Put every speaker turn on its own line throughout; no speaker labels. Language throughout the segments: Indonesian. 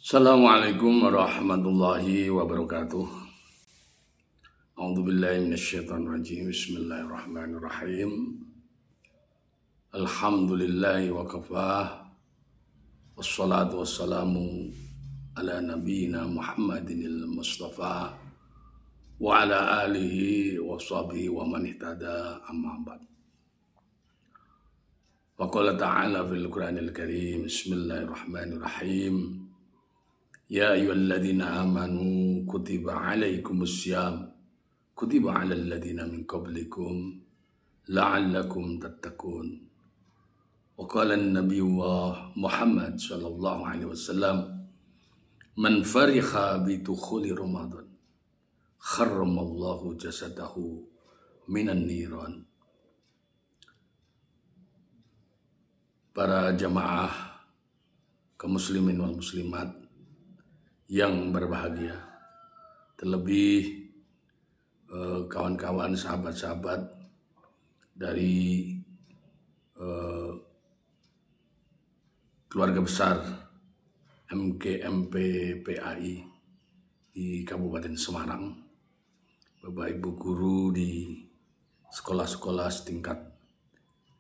Assalamualaikum warahmatullahi wabarakatuh. A'udzubillahi minasyaitonirrajim. Bismillahirrahmanirrahim. Alhamdulillahi wa kafah. Wassalatu wassalamu ala nabiyyina Muhammadinil Mustafa wa ala alihi wa sahbihi wa man ihtada amma ba'd. Wa qala ta'ala fil Qur'anil Karim. Bismillahirrahmanirrahim. Ya ayyuhalladzina amanu kutiba alaikumus syiyam kutiba alal ladzina min qablikum la'allakum tattaqun. Wa qala an-nabiyyu Muhammad sallallahu alaihi wasallam man fariha bi dukhuli Ramadan kharramallahu jasadahu minan niran. Para jamaah kaum muslimin wal muslimat yang berbahagia, terlebih kawan-kawan sahabat-sahabat dari keluarga besar MGMP PAI di Kabupaten Semarang, Bapak Ibu guru di sekolah-sekolah setingkat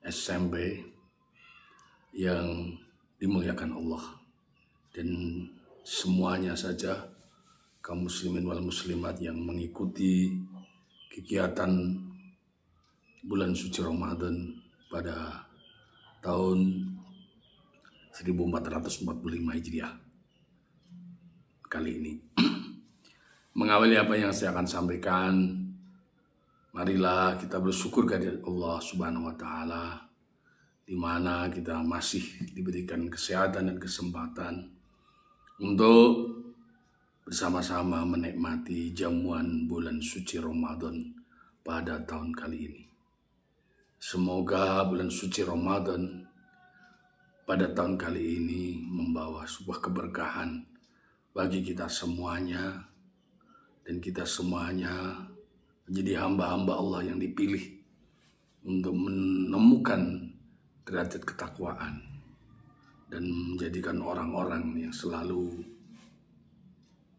SMP yang dimuliakan Allah, dan semuanya saja kaum muslimin wal muslimat yang mengikuti kegiatan bulan suci Ramadan pada tahun 1445 Hijriah kali ini. Mengawali apa yang saya akan sampaikan, marilah kita bersyukur kepada Allah Subhanahu wa taala di mana kita masih diberikan kesehatan dan kesempatan untuk bersama-sama menikmati jamuan bulan suci Ramadan pada tahun kali ini. Semoga bulan suci Ramadan pada tahun kali ini membawa sebuah keberkahan bagi kita semuanya, dan kita semuanya menjadi hamba-hamba Allah yang dipilih untuk menemukan derajat ketakwaan dan menjadikan orang-orang yang selalu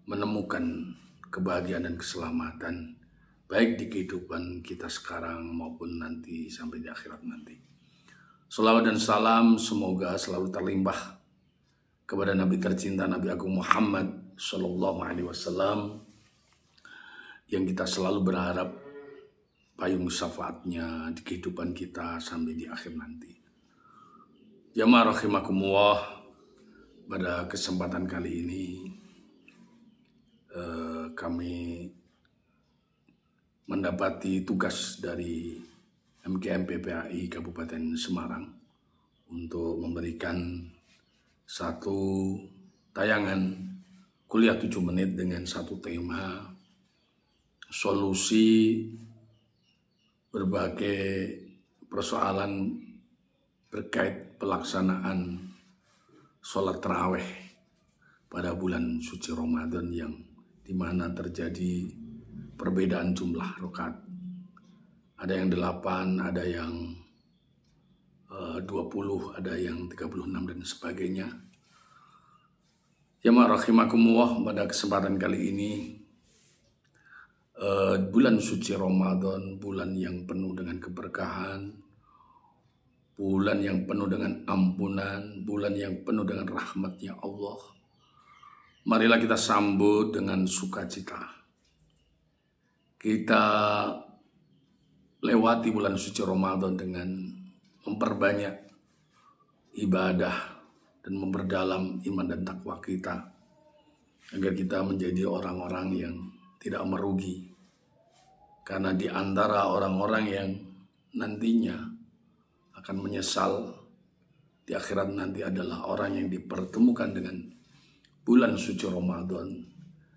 menemukan kebahagiaan dan keselamatan baik di kehidupan kita sekarang maupun nanti sampai di akhirat nanti. Shalawat dan salam semoga selalu terlimpah kepada Nabi tercinta, Nabi Agung Muhammad Sallallahu Alaihi Wasallam, yang kita selalu berharap payung syafaatnya di kehidupan kita sampai di akhir nanti. Jamaah rahimakumullah, pada kesempatan kali ini kami mendapati tugas dari MGMP PAI Kabupaten Semarang untuk memberikan satu tayangan kuliah 7 menit dengan satu tema solusi berbagai persoalan terkait pelaksanaan sholat tarawih pada bulan suci Ramadan, yang dimana terjadi perbedaan jumlah rakaat. Ada yang 8, ada yang 20, ada yang 36 dan sebagainya. Jamaah rahimakumullah, pada kesempatan kali ini bulan suci Ramadan, bulan yang penuh dengan keberkahan, bulan yang penuh dengan ampunan, bulan yang penuh dengan rahmatnya Allah. Marilah kita sambut dengan sukacita. Kita lewati bulan suci Ramadan dengan memperbanyak ibadah dan memperdalam iman dan takwa kita, agar kita menjadi orang-orang yang tidak merugi. Karena di antara orang-orang yang nantinya akan menyesal di akhirat nanti adalah orang yang dipertemukan dengan bulan suci Ramadan,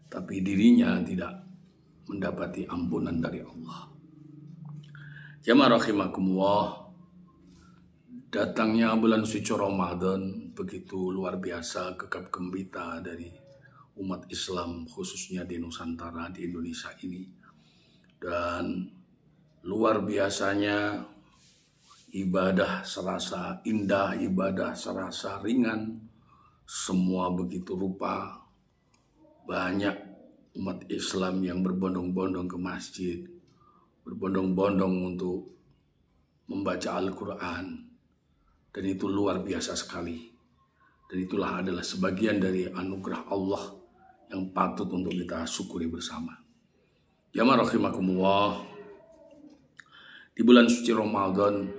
tapi dirinya tidak mendapati ampunan dari Allah. Jamaah rahimakumullah, datangnya bulan suci Ramadan begitu luar biasa gegap gempita dari umat Islam, khususnya di Nusantara, di Indonesia ini. Dan luar biasanya ibadah serasa indah, ibadah serasa ringan, semua begitu rupa, banyak umat Islam yang berbondong-bondong ke masjid, berbondong-bondong untuk membaca Al-Quran, dan itu luar biasa sekali. Dan itulah adalah sebagian dari anugerah Allah yang patut untuk kita syukuri bersama. Jamaah rahimakumullah, di bulan suci Ramadan,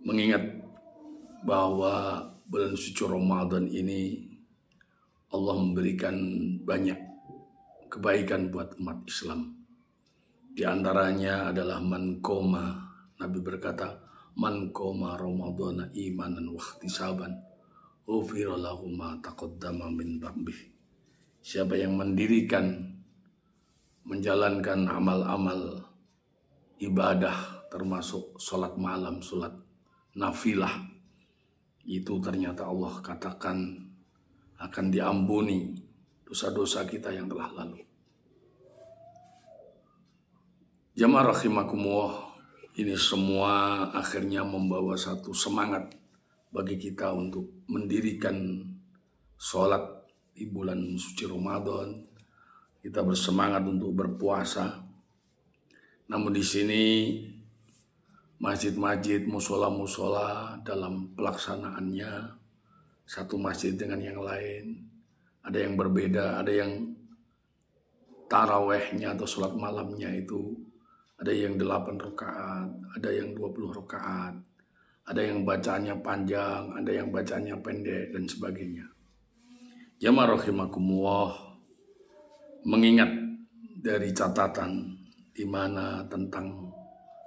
mengingat bahwa bulan suci Ramadan ini Allah memberikan banyak kebaikan buat umat Islam. Di antaranya adalah man qoma, Nabi berkata, man qoma Ramadhana imanan wa ihtisaban ghufira lahu ma taqaddama min dzambih. Siapa yang mendirikan, menjalankan amal-amal ibadah termasuk sholat malam, sholat nafilah, itu ternyata Allah katakan akan diampuni dosa-dosa kita yang telah lalu. Jamaah rahimakumullah, ini semua akhirnya membawa satu semangat bagi kita untuk mendirikan sholat di bulan suci Ramadan. Kita bersemangat untuk berpuasa. Namun di sini masjid-masjid, musola-musola dalam pelaksanaannya satu masjid dengan yang lain ada yang berbeda, ada yang tarawehnya atau sholat malamnya itu ada yang 8 rakaat, ada yang 20 rakaat, ada yang bacaannya panjang, ada yang bacaannya pendek dan sebagainya. Jamaah rahimakumullah, mengingat dari catatan di mana tentang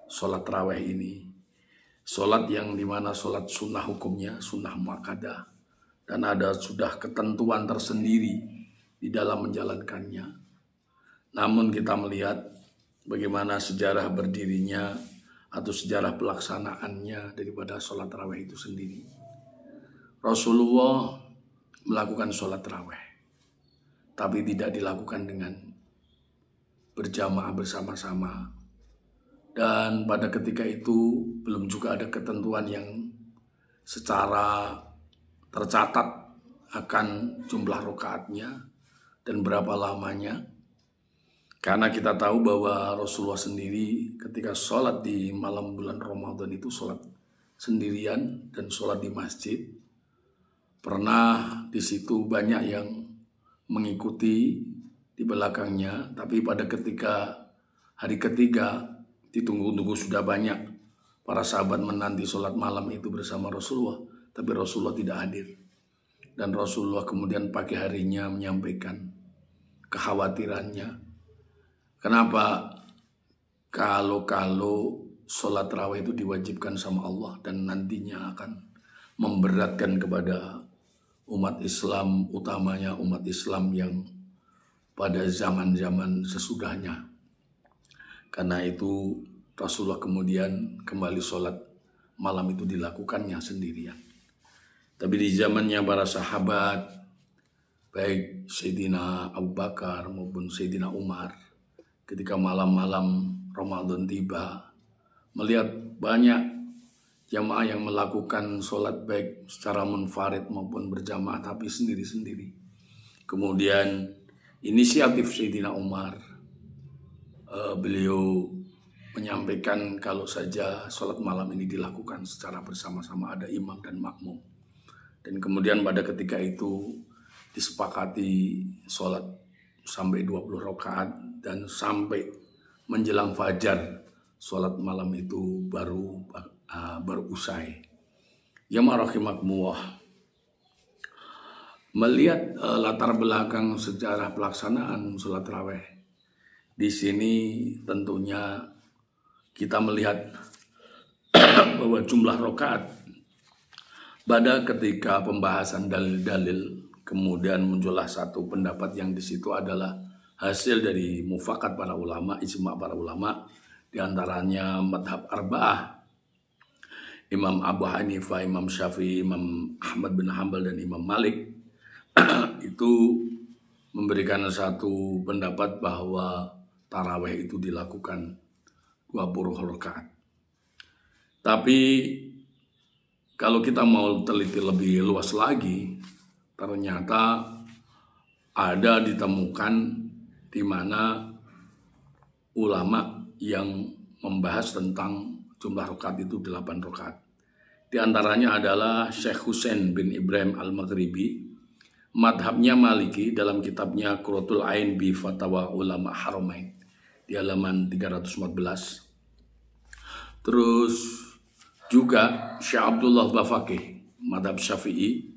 sholat tarawih ini, sholat yang dimana sholat sunnah hukumnya, sunnah muakkadah, dan ada sudah ketentuan tersendiri di dalam menjalankannya. Namun kita melihat bagaimana sejarah berdirinya atau sejarah pelaksanaannya daripada sholat tarawih itu sendiri. Rasulullah melakukan sholat tarawih, tapi tidak dilakukan dengan berjamaah bersama-sama. Dan pada ketika itu belum juga ada ketentuan yang secara tercatat akan jumlah rakaatnya dan berapa lamanya. Karena kita tahu bahwa Rasulullah sendiri ketika sholat di malam bulan Ramadan itu sholat sendirian dan sholat di masjid. Pernah di situ banyak yang mengikuti di belakangnya, tapi pada ketika hari ketiga ditunggu-tunggu sudah banyak para sahabat menanti sholat malam itu bersama Rasulullah, tapi Rasulullah tidak hadir. Dan Rasulullah kemudian pagi harinya menyampaikan kekhawatirannya. Kenapa kalau sholat tarawih itu diwajibkan sama Allah dan nantinya akan memberatkan kepada umat Islam, utamanya umat Islam yang pada zaman-zaman sesudahnya. Karena itu Rasulullah kemudian kembali sholat malam itu dilakukannya sendirian. Tapi di zamannya para sahabat, baik Sayyidina Abu Bakar maupun Sayyidina Umar, ketika malam-malam Ramadan tiba, melihat banyak jamaah yang melakukan sholat baik secara munfarid maupun berjamaah, tapi sendiri-sendiri. Kemudian inisiatif Sayyidina Umar, beliau menyampaikan kalau saja sholat malam ini dilakukan secara bersama-sama, ada imam dan makmum. Dan kemudian pada ketika itu disepakati sholat sampai 20 rakaat dan sampai menjelang fajar sholat malam itu baru usai. Jamaah rahimakumullah, melihat latar belakang sejarah pelaksanaan sholat tarawih, di sini tentunya kita melihat bahwa jumlah rakaat pada ketika pembahasan dalil-dalil, kemudian muncullah satu pendapat yang di situ adalah hasil dari mufakat para ulama, ijma para ulama, diantaranya madhab arba'ah, Imam Abu Hanifah, Imam Syafi'i, Imam Ahmad bin Hanbal, dan Imam Malik. Itu memberikan satu pendapat bahwa tarawih itu dilakukan 20 rakaat. Tapi kalau kita mau teliti lebih luas lagi, ternyata ada ditemukan di mana ulama yang membahas tentang jumlah rakaat itu 8 rakaat. Di antaranya adalah Syekh Husain bin Ibrahim Al-Maghribi, madhabnya Maliki, dalam kitabnya Qurratul Ain bi Fatawa Ulama Haramain di halaman 314. Terus juga Syekh Abdullah Bafaqih, madhab Syafi'i,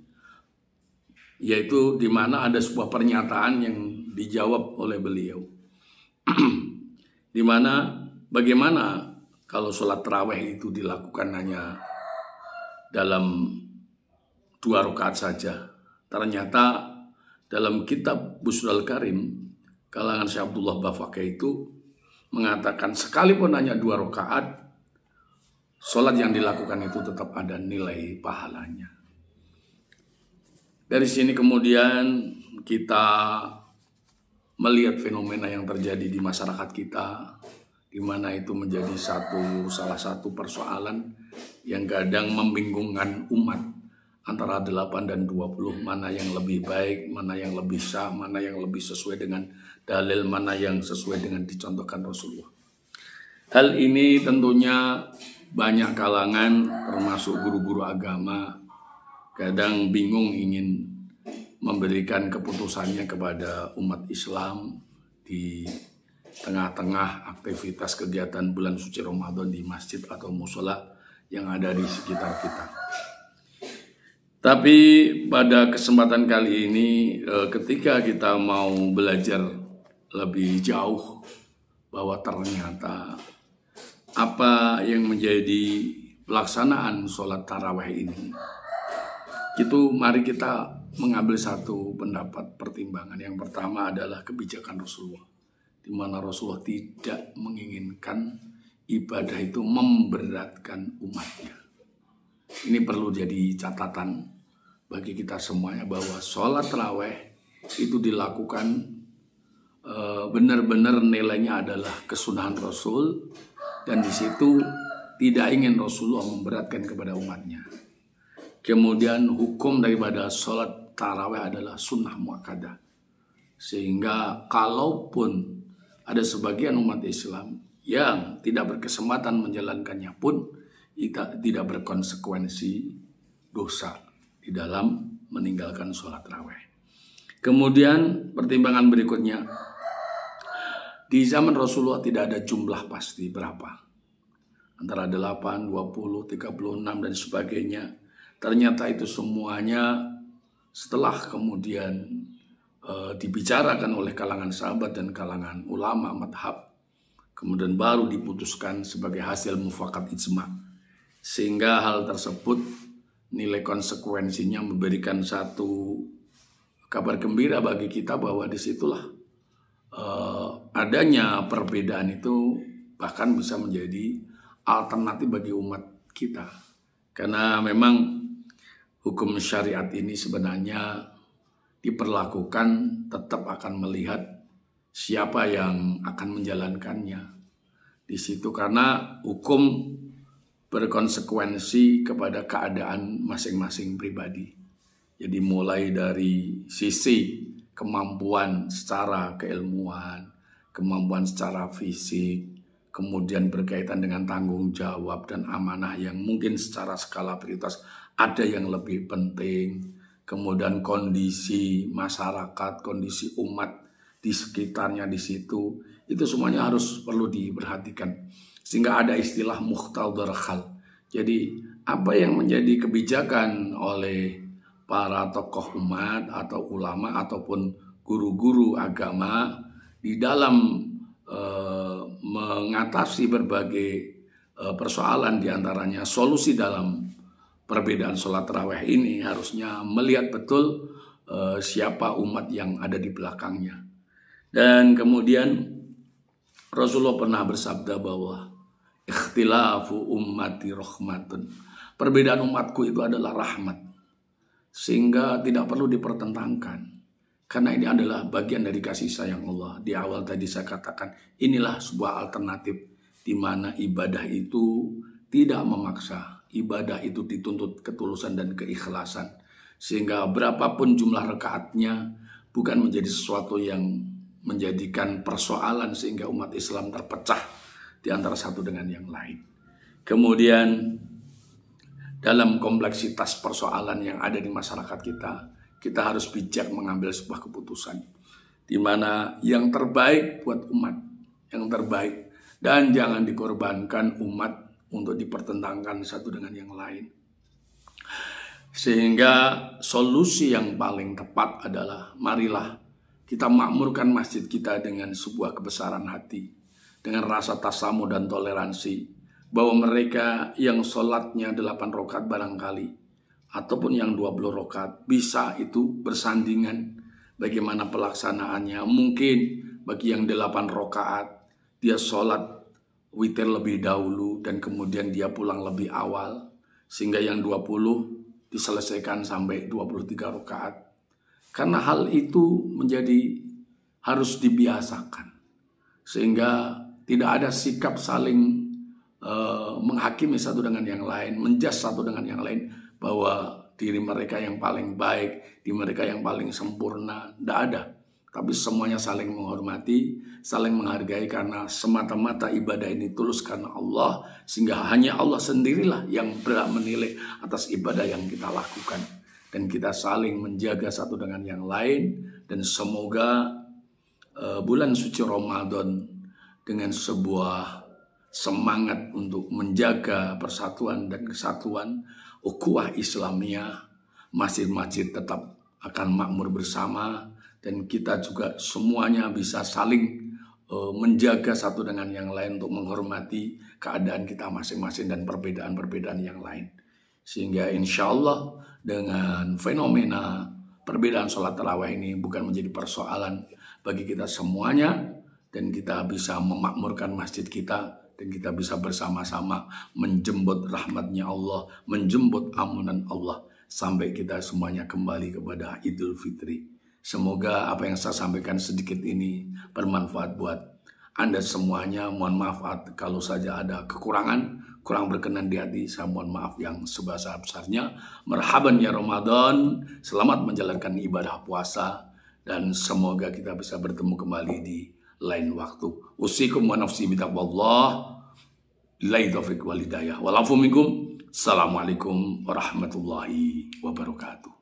yaitu di mana ada sebuah pernyataan yang dijawab oleh beliau, di mana bagaimana kalau sholat tarawih itu dilakukan hanya dalam 2 rakaat saja. Ternyata dalam kitab Busrul Karim kalangan Syekh Abdullah Bafaqih itu mengatakan sekalipun hanya 2 rakaat, sholat yang dilakukan itu tetap ada nilai pahalanya. Dari sini kemudian kita melihat fenomena yang terjadi di masyarakat kita, di mana itu menjadi salah satu persoalan yang kadang membingungkan umat antara 8 dan 20, mana yang lebih baik, mana yang lebih sah, mana yang lebih sesuai dengan dalil, mana yang sesuai dengan dicontohkan Rasulullah. Hal ini tentunya banyak kalangan termasuk guru-guru agama kadang bingung ingin memberikan keputusannya kepada umat Islam di tengah-tengah aktivitas kegiatan bulan suci Ramadan di masjid atau musola yang ada di sekitar kita. Tapi pada kesempatan kali ini ketika kita mau belajar lebih jauh bahwa ternyata apa yang menjadi pelaksanaan sholat tarawih ini, itu mari kita mengambil satu pendapat pertimbangan. Yang pertama adalah kebijakan Rasulullah, di mana Rasulullah tidak menginginkan ibadah itu memberatkan umatnya. Ini perlu jadi catatan bagi kita semuanya bahwa sholat tarawih itu dilakukan benar-benar nilainya adalah kesunahan Rasul, dan di situ tidak ingin Rasulullah memberatkan kepada umatnya. Kemudian hukum daripada sholat tarawih adalah sunnah muakkadah, sehingga kalaupun ada sebagian umat Islam yang tidak berkesempatan menjalankannya pun tidak berkonsekuensi dosa di dalam meninggalkan sholat tarawih. Kemudian pertimbangan berikutnya, di zaman Rasulullah tidak ada jumlah pasti berapa, antara 8, 20, 36 dan sebagainya. Ternyata itu semuanya setelah kemudian dibicarakan oleh kalangan sahabat dan kalangan ulama madhab, kemudian baru diputuskan sebagai hasil mufakat ijma, sehingga hal tersebut nilai konsekuensinya memberikan satu kabar gembira bagi kita bahwa disitulah adanya perbedaan itu bahkan bisa menjadi alternatif bagi umat kita, karena memang hukum syariat ini sebenarnya diperlakukan tetap akan melihat siapa yang akan menjalankannya di situ, karena hukum berkonsekuensi kepada keadaan masing-masing pribadi. Jadi mulai dari sisi kemampuan secara keilmuan, kemampuan secara fisik, kemudian berkaitan dengan tanggung jawab dan amanah yang mungkin secara skala prioritas ada yang lebih penting, kemudian kondisi masyarakat, kondisi umat di sekitarnya di situ, itu semuanya harus perlu diperhatikan, sehingga ada istilah muqtadar khal. Jadi apa yang menjadi kebijakan oleh para tokoh umat atau ulama ataupun guru-guru agama di dalam mengatasi berbagai persoalan, diantaranya solusi dalam perbedaan sholat tarawih ini, harusnya melihat betul siapa umat yang ada di belakangnya. Dan kemudian Rasulullah pernah bersabda bahwa ikhtilafu ummati rahmatun, perbedaan umatku itu adalah rahmat, sehingga tidak perlu dipertentangkan, karena ini adalah bagian dari kasih sayang Allah. Di awal tadi saya katakan inilah sebuah alternatif di mana ibadah itu tidak memaksa, ibadah itu dituntut ketulusan dan keikhlasan. Sehingga berapapun jumlah rakaatnya bukan menjadi sesuatu yang menjadikan persoalan sehingga umat Islam terpecah di antara satu dengan yang lain. Kemudian dalam kompleksitas persoalan yang ada di masyarakat kita harus bijak mengambil sebuah keputusan di mana yang terbaik buat umat, yang terbaik, dan jangan dikorbankan umat untuk dipertentangkan satu dengan yang lain. Sehingga solusi yang paling tepat adalah marilah kita makmurkan masjid kita dengan sebuah kebesaran hati, dengan rasa tasamu dan toleransi, bahwa mereka yang sholatnya 8 rakaat barangkali ataupun yang 20 rakaat bisa itu bersandingan bagaimana pelaksanaannya. Mungkin bagi yang 8 rakaat dia sholat witir lebih dahulu dan kemudian dia pulang lebih awal, sehingga yang 20 diselesaikan sampai 23 rakaat. Karena hal itu harus dibiasakan, sehingga tidak ada sikap saling menghakimi satu dengan yang lain, menjas satu dengan yang lain, bahwa diri mereka yang paling baik, di mereka yang paling sempurna. Tidak ada. Tapi semuanya saling menghormati, saling menghargai, karena semata-mata ibadah ini tulus karena Allah, sehingga hanya Allah sendirilah yang berhak menilai atas ibadah yang kita lakukan. Dan kita saling menjaga satu dengan yang lain, dan semoga bulan suci Ramadan dengan sebuah semangat untuk menjaga persatuan dan kesatuan ukhuwah Islamiyah, masjid-masjid tetap akan makmur bersama, dan kita juga semuanya bisa saling menjaga satu dengan yang lain untuk menghormati keadaan kita masing-masing dan perbedaan-perbedaan yang lain. Sehingga insya Allah dengan fenomena perbedaan sholat tarawih ini bukan menjadi persoalan bagi kita semuanya, dan kita bisa memakmurkan masjid kita, dan kita bisa bersama-sama menjemput rahmatnya Allah, menjemput amunan Allah, sampai kita semuanya kembali kepada Idul Fitri. Semoga apa yang saya sampaikan sedikit ini bermanfaat buat Anda semuanya. Mohon maaf kalau saja ada kekurangan, kurang berkenan di hati, saya mohon maaf yang sebesar-besarnya. Marhaban ya Ramadan, selamat menjalankan ibadah puasa, dan semoga kita bisa bertemu kembali di lain waktu. Usikum wa nafsi bitaqwallah. Lillahi taufiq wal hidayah. Wal afu minkum. Assalamualaikum warahmatullahi wabarakatuh.